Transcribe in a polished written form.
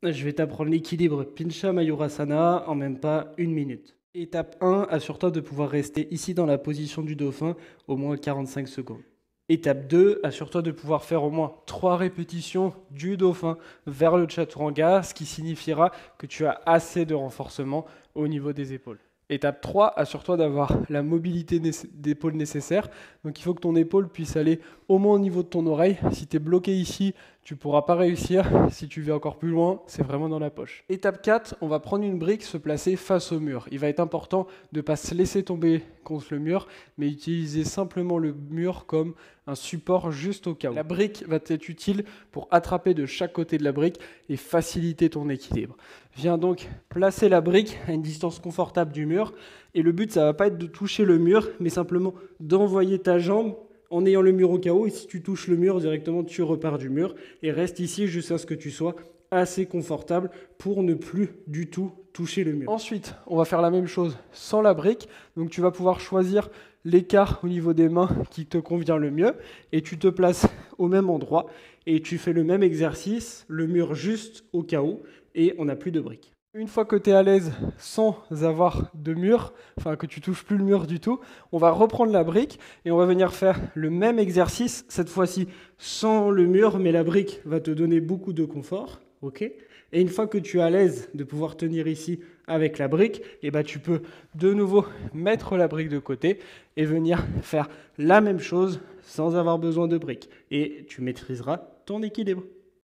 Je vais t'apprendre l'équilibre Pincha Mayurasana en même pas une minute. Étape 1, assure-toi de pouvoir rester ici dans la position du dauphin au moins 45 secondes. Étape 2, assure-toi de pouvoir faire au moins 3 répétitions du dauphin vers le chaturanga, ce qui signifiera que tu as assez de renforcement au niveau des épaules. Étape 3, assure-toi d'avoir la mobilité d'épaule nécessaire. Donc il faut que ton épaule puisse aller au moins au niveau de ton oreille. Si tu es bloqué ici, tu ne pourras pas réussir. Si tu vas encore plus loin, c'est vraiment dans la poche. Étape 4, on va prendre une brique, se placer face au mur. Il va être important de ne pas se laisser tomber contre le mur, mais utiliser simplement le mur comme un support juste au cas où. La brique va être utile pour attraper de chaque côté de la brique et faciliter ton équilibre. Viens donc placer la brique à une distance confortable du mur. Et le but, ça ne va pas être de toucher le mur, mais simplement d'envoyer ta jambe en ayant le mur au chaos. Et si tu touches le mur directement, tu repars du mur. Et reste ici jusqu'à ce que tu sois assez confortable pour ne plus du tout toucher le mur. Ensuite, on va faire la même chose sans la brique. Donc tu vas pouvoir choisir l'écart au niveau des mains qui te convient le mieux. Et tu te places au même endroit. Et tu fais le même exercice, le mur juste au chaos. Et on n'a plus de briques. Une fois que tu es à l'aise sans avoir de mur, enfin que tu touches plus le mur du tout, on va reprendre la brique et on va venir faire le même exercice, cette fois-ci sans le mur, mais la brique va te donner beaucoup de confort. Okay, et une fois que tu es à l'aise de pouvoir tenir ici avec la brique, et ben tu peux de nouveau mettre la brique de côté et venir faire la même chose sans avoir besoin de brique. Et tu maîtriseras ton équilibre.